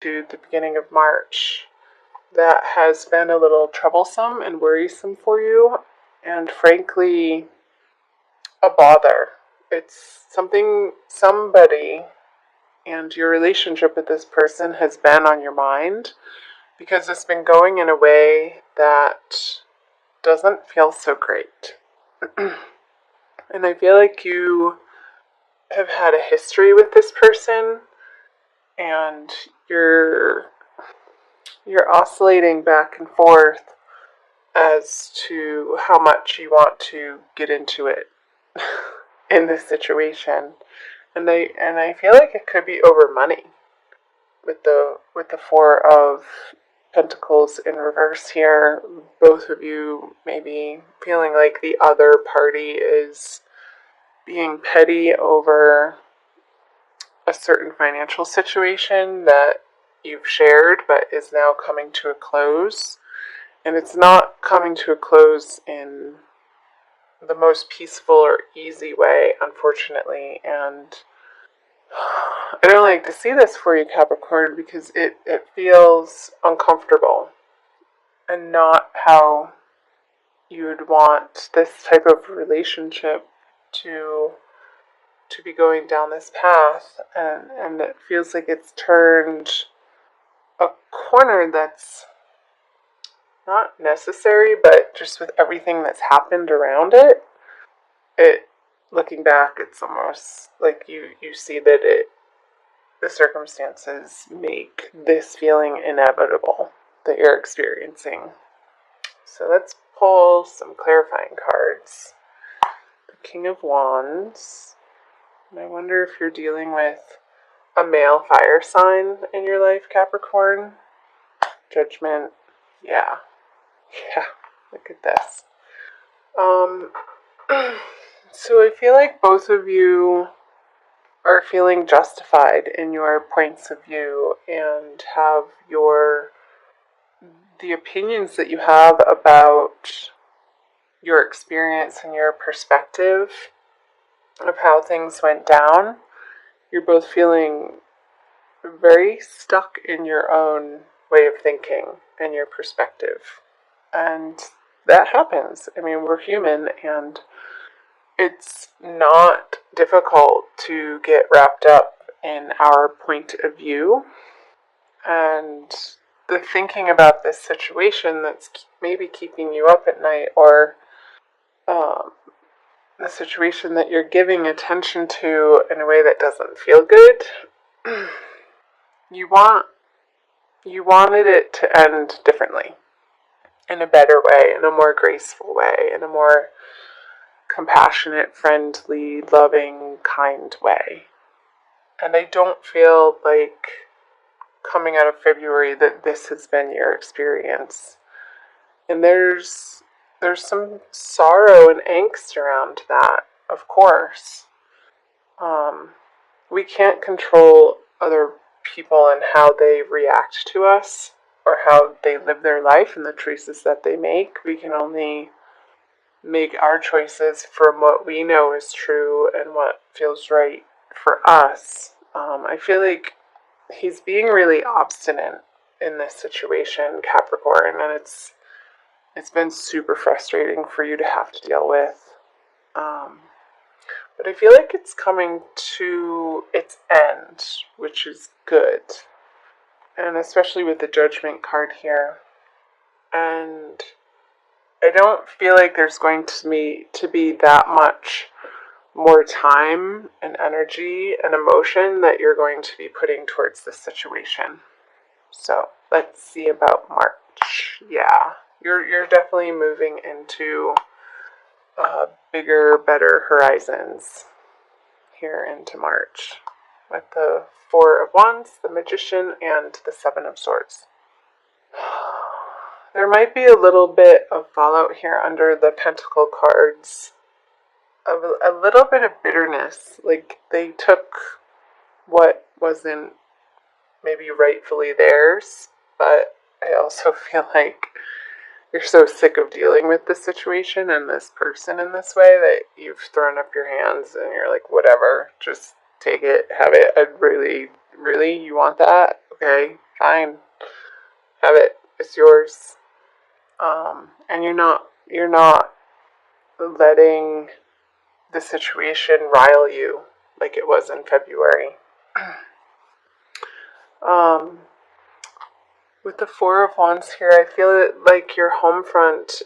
to the beginning of March that has been a little troublesome and worrisome for you, and frankly, a bother. It's somebody, and your relationship with this person has been on your mind because it's been going in a way that doesn't feel so great. And I feel like you have had a history with this person, and you're oscillating back and forth as to how much you want to get into it in this situation. And I feel like it could be over money with the Four of Pentacles in reverse here. Both of you maybe feeling like the other party is being petty over a certain financial situation that you've shared but is now coming to a close. And it's not coming to a close in the most peaceful or easy way, unfortunately. And I don't like to see this for you, Capricorn, because it feels uncomfortable and not how you would want this type of relationship to be going down this path. And it feels like it's turned a corner that's not necessary, but just with everything that's happened around it, looking back, it's almost like you see that the circumstances make this feeling inevitable that you're experiencing. So let's pull some clarifying cards. The King of Wands. And I wonder if you're dealing with a male fire sign in your life, Capricorn. Judgment. Yeah, look at this. So I feel like both of you are feeling justified in your points of view and have the opinions that you have about your experience and your perspective of how things went down. You're both feeling very stuck in your own way of thinking and your perspective. And that happens. I mean, we're human, and it's not difficult to get wrapped up in our point of view. And the thinking about this situation that's maybe keeping you up at night, or the situation that you're giving attention to in a way that doesn't feel good, you wanted it to end differently, in a better way, in a more graceful way, in a more compassionate, friendly, loving, kind way. And I don't feel like coming out of February that this has been your experience. And there's some sorrow and angst around that, of course. We can't control other people and how they react to us or how they live their life and the choices that they make. We can only make our choices from what we know is true and what feels right for us. I feel like he's being really obstinate in this situation, Capricorn, and it's been super frustrating for you to have to deal with. But I feel like it's coming to its end, which is good. And especially with the Judgment card here. And I don't feel like there's going to be that much more time and energy and emotion that you're going to be putting towards this situation. So let's see about March. Yeah, you're definitely moving into bigger, better horizons here into March with the Four of Wands, the Magician, and the Seven of Swords. There might be a little bit of fallout here under the Pentacle cards, of a little bit of bitterness. Like they took what wasn't maybe rightfully theirs, but I also feel like you're so sick of dealing with this situation and this person in this way that you've thrown up your hands and you're like, whatever, just take it, have it. I'd really, really? You want that? Okay, fine. Have it. It's yours. And you're not letting the situation rile you like it was in February. Um, with the Four of Wands here, I feel it like your home front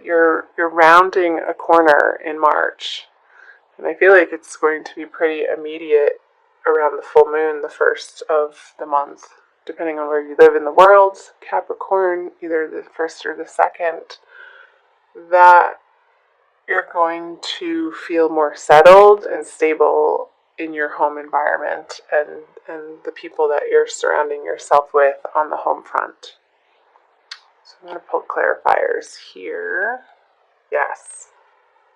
you're rounding a corner in March. And I feel like it's going to be pretty immediate around the full moon, the first of the month, depending on where you live in the world. Capricorn, either the first or the second, that you're going to feel more settled and stable in your home environment and the people that you're surrounding yourself with on the home front. So I'm going to pull clarifiers here. Yes.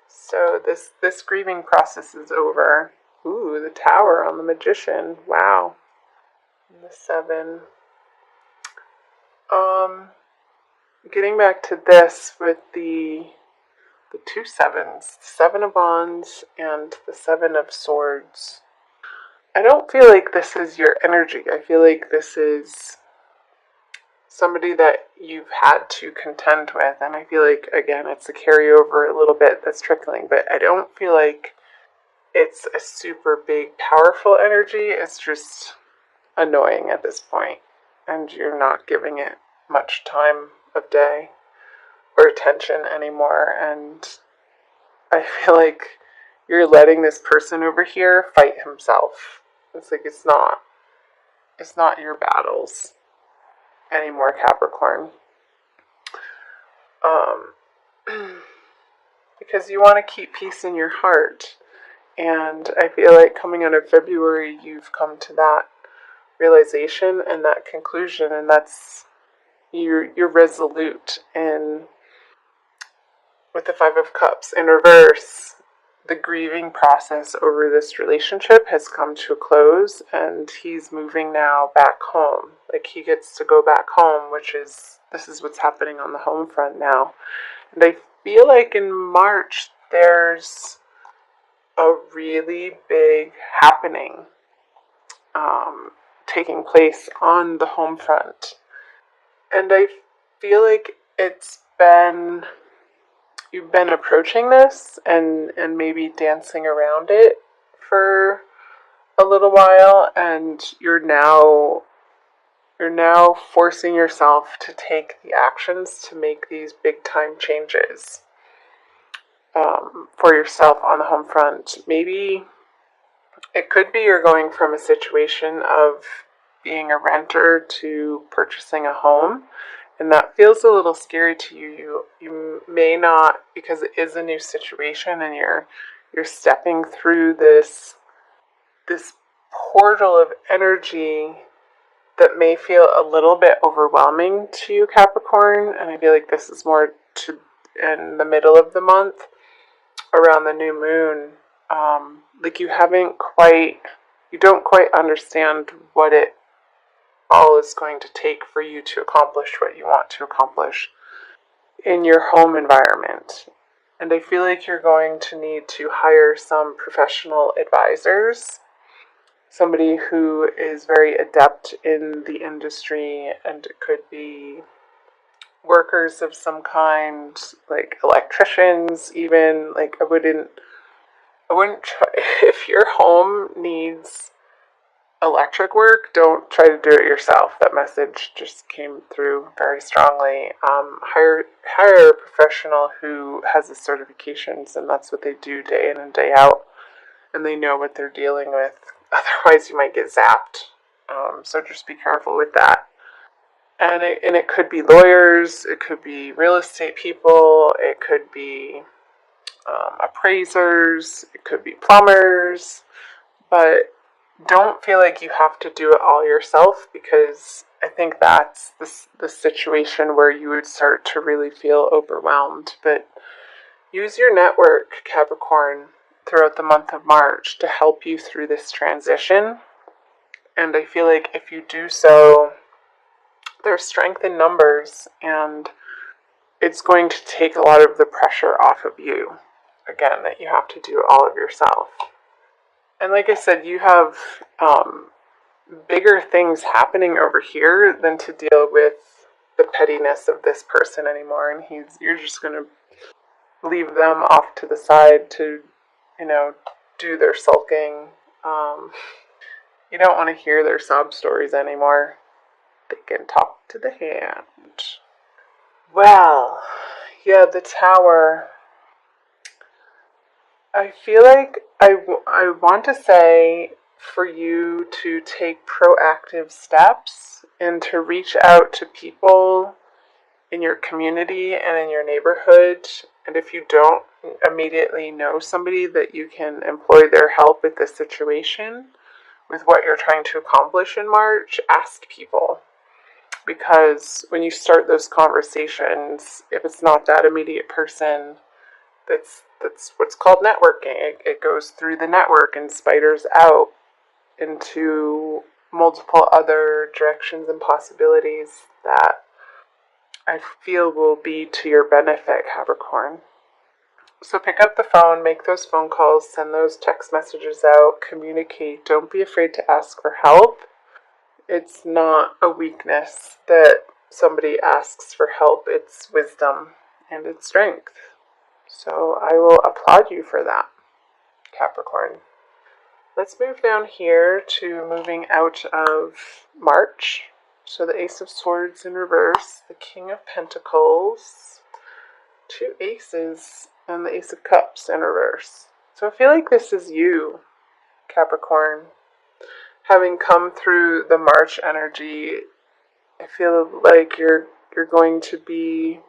So this grieving process is over. Ooh, the Tower on the Magician. Wow. And the 7. Getting back to this with the 2 sevens, 7 of Wands and the 7 of Swords. I don't feel like this is your energy. I feel like this is somebody that you've had to contend with, and I feel like, again, it's a carryover a little bit that's trickling, but I don't feel like it's a super big, powerful energy. It's just annoying at this point, and you're not giving it much time of day or attention anymore, and I feel like you're letting this person over here fight himself. It's like it's not your battles anymore, Capricorn. Because you want to keep peace in your heart. And I feel like coming out of February, you've come to that realization and that conclusion, and that's you're resolute. And with the 5 of Cups in reverse, the grieving process over this relationship has come to a close, and he's moving now back home. Like, he gets to go back home, this is what's happening on the home front now. And I feel like in March, there's a really big happening taking place on the home front. And I feel like you've been approaching this and maybe dancing around it for a little while, and you're now forcing yourself to take the actions to make these big time changes for yourself on the home front. Maybe it could be you're going from a situation of being a renter to purchasing a home, and that feels a little scary to you. You may not, because it is a new situation, and you're stepping through this portal of energy that may feel a little bit overwhelming to you, Capricorn. And I feel like this is more in the middle of the month, around the new moon. Like you don't quite understand what it all is going to take for you to accomplish what you want to accomplish in your home environment. And I feel like you're going to need to hire some professional advisors, somebody who is very adept in the industry, and it could be workers of some kind, like electricians even. Like I wouldn't try, if your home needs electric work, don't try to do it yourself. That message just came through very strongly. Hire a professional who has the certifications, and that's what they do day in and day out, and they know what they're dealing with. Otherwise, you might get zapped. So just be careful with that. And it could be lawyers, it could be real estate people, it could be appraisers, it could be plumbers, but don't feel like you have to do it all yourself, because I think that's the situation where you would start to really feel overwhelmed. But use your network, Capricorn, throughout the month of March to help you through this transition. And I feel like if you do so, there's strength in numbers, and it's going to take a lot of the pressure off of you. Again, that you have to do it all of yourself. And like I said, you have bigger things happening over here than to deal with the pettiness of this person anymore. And you're just going to leave them off to the side to, do their sulking. You don't want to hear their sob stories anymore. They can talk to the hand. Well, yeah, the Tower. I feel like I want to say for you to take proactive steps and to reach out to people in your community and in your neighborhood. And if you don't immediately know somebody that you can employ their help with this situation, with what you're trying to accomplish in March, ask people. Because when you start those conversations, if it's not that immediate person, that's what's called networking. It goes through the network and spiders out into multiple other directions and possibilities that I feel will be to your benefit, Capricorn. So pick up the phone, make those phone calls, send those text messages out, communicate. Don't be afraid to ask for help. It's not a weakness that somebody asks for help. It's wisdom and it's strength. So I will applaud you for that, Capricorn. Let's move down here to moving out of March. So the Ace of Swords in reverse, the King of Pentacles, 2 aces, and the Ace of Cups in reverse. So I feel like this is you, Capricorn. Having come through the March energy, I feel like you're going to be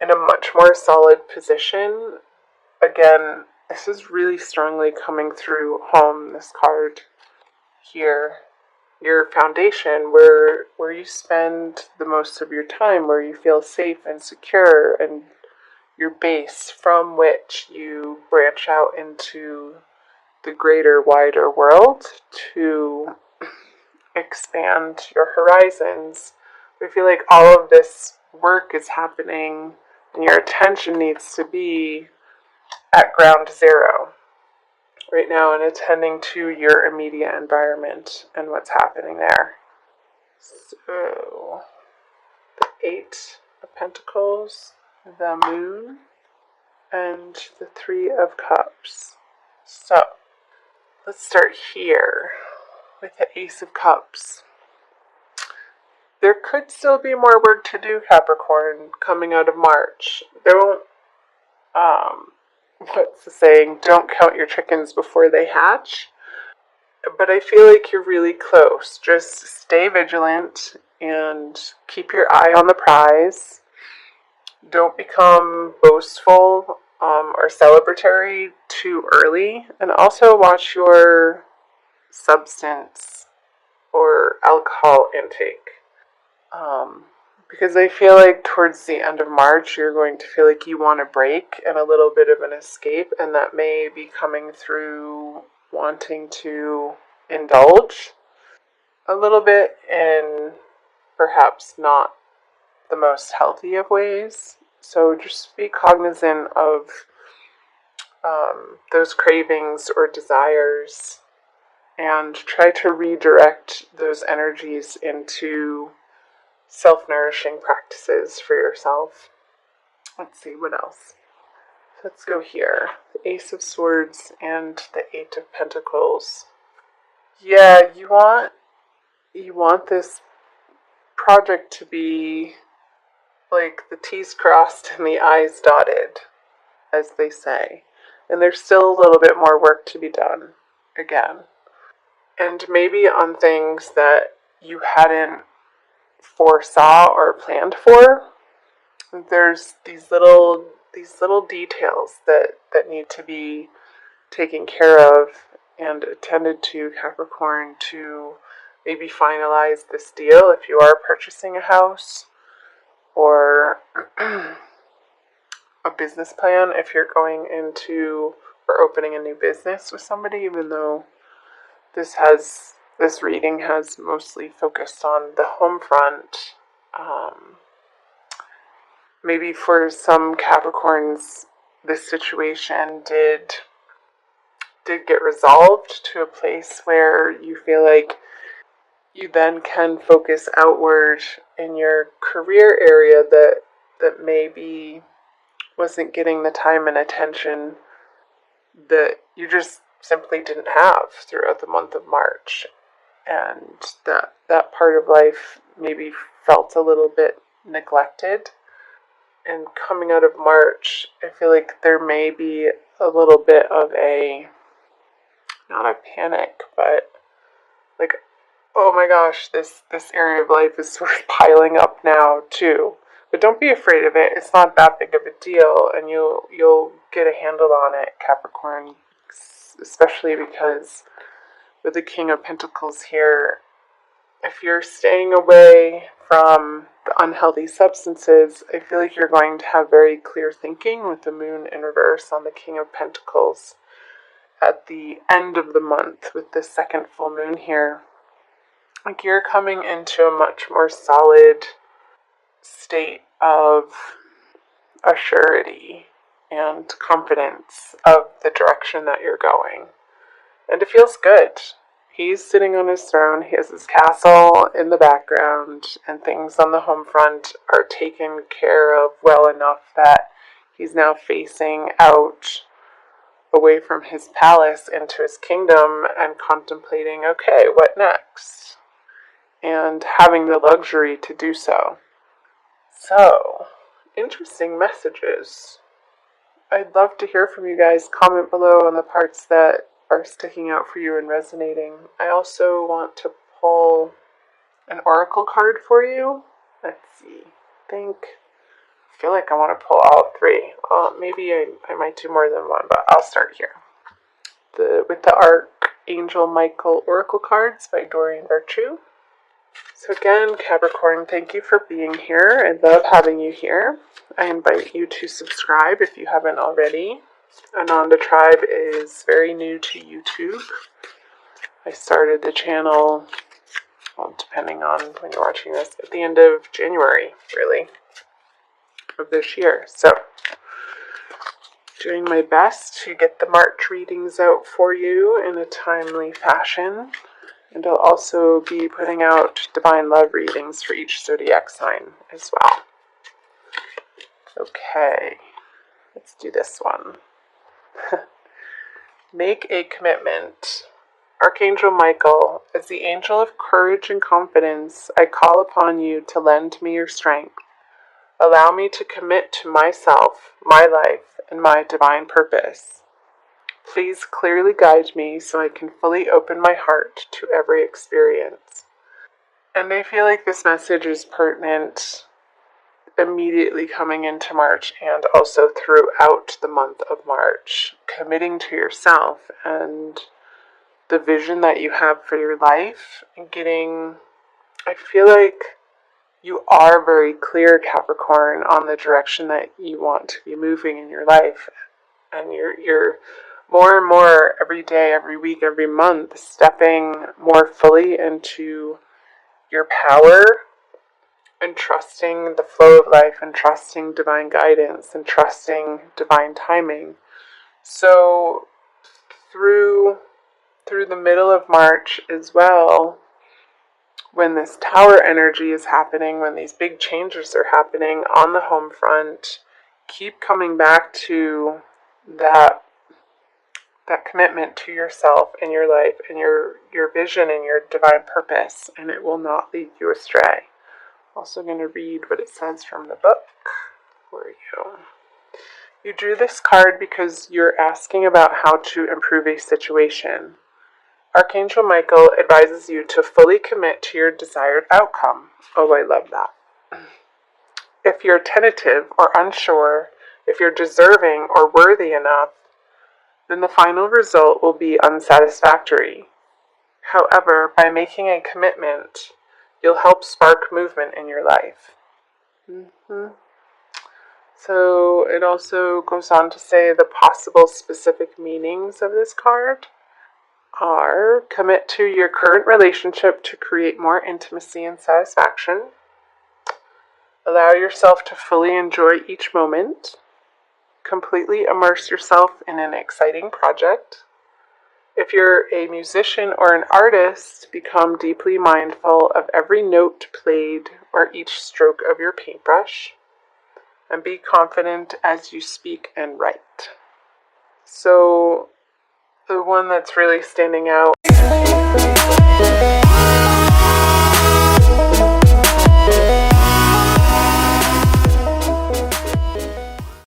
in a much more solid position. Again, this is really strongly coming through home, this card here. Your foundation, where you spend the most of your time, where you feel safe and secure, and your base from which you branch out into the greater, wider world to expand your horizons. I feel like all of this work is happening and your attention needs to be at ground zero right now and attending to your immediate environment and what's happening there. So, the 8 of Pentacles, the Moon, and the 3 of Cups. So, let's start here with the Ace of Cups. There could still be more work to do, Capricorn, coming out of March. There won't, what's the saying? Don't count your chickens before they hatch. But I feel like you're really close. Just stay vigilant and keep your eye on the prize. Don't become boastful or celebratory too early. And also watch your substance or alcohol intake. Because I feel like towards the end of March, you're going to feel like you want a break and a little bit of an escape, and that may be coming through wanting to indulge a little bit in perhaps not the most healthy of ways. So just be cognizant of those cravings or desires and try to redirect those energies into self-nourishing practices for yourself. Let's see, what else? Let's go here. The Ace of Swords and the 8 of Pentacles. Yeah, you want this project to be like the T's crossed and the I's dotted, as they say. And there's still a little bit more work to be done, again. And maybe on things that you hadn't foresaw or planned for. There's these little details that need to be taken care of and attended to, Capricorn, to maybe finalize this deal if you are purchasing a house, or a business plan if you're going into or opening a new business with somebody, even though this reading has mostly focused on the home front. Maybe for some Capricorns, this situation did get resolved to a place where you feel like you then can focus outward in your career area that maybe wasn't getting the time and attention that you just simply didn't have throughout the month of March. And that part of life maybe felt a little bit neglected. And coming out of March, I feel like there may be a little bit of not a panic, but like, oh my gosh, this area of life is sort of piling up now too. But don't be afraid of it. It's not that big of a deal, and you'll get a handle on it, Capricorn. Especially because with the King of Pentacles here, if you're staying away from the unhealthy substances, I feel like you're going to have very clear thinking with the moon in reverse on the King of Pentacles at the end of the month with the second full moon here. Like you're coming into a much more solid state of assurity and confidence of the direction that you're going. And it feels good. He's sitting on his throne, he has his castle in the background, and things on the home front are taken care of well enough that he's now facing out away from his palace into his kingdom and contemplating, okay, what next? And having the luxury to do so. So, interesting messages. I'd love to hear from you guys. Comment below on the parts that are sticking out for you and resonating. I also want to pull an oracle card for you. Let's see. I feel like I want to pull all three. Maybe I might do more than one, but I'll start here. With the Archangel Michael Oracle cards by Dorian Virtue. So again, Capricorn, thank you for being here. I love having you here. I invite you to subscribe if you haven't already. Ananda Tribe is very new to YouTube. I started the channel, well, depending on when you're watching this, at the end of January, really, of this year. So, doing my best to get the March readings out for you in a timely fashion. And I'll also be putting out divine love readings for each zodiac sign as well. Okay, let's do this one. Make a commitment. Archangel Michael, as the angel of courage and confidence, I call upon you to lend me your strength. Allow me to commit to myself, my life, and my divine purpose. Please clearly guide me so I can fully open my heart to every experience. And I feel like this message is pertinent immediately coming into March and also throughout the month of March. Committing to yourself and the vision that you have for your life and I feel like you are very clear, Capricorn, on the direction that you want to be moving in your life. And you're more and more every day, every week, every month, stepping more fully into your power and trusting the flow of life and trusting divine guidance and trusting divine timing. So through the middle of March as well, when this tower energy is happening, when these big changes are happening on the home front, keep coming back to that commitment to yourself and your life and your vision and your divine purpose, and it will not lead you astray. Also going to read what it says from the book for you. You drew this card because you're asking about how to improve a situation. Archangel Michael advises you to fully commit to your desired outcome. Oh, I love that. If you're tentative or unsure, if you're deserving or worthy enough, then the final result will be unsatisfactory. However, by making a commitment, you'll help spark movement in your life. So it also goes on to say the possible specific meanings of this card are: commit to your current relationship to create more intimacy and satisfaction. Allow yourself to fully enjoy each moment. Completely immerse yourself in an exciting project. If you're a musician or an artist, become deeply mindful of every note played or each stroke of your paintbrush, and be confident as you speak and write. So, the one that's really standing out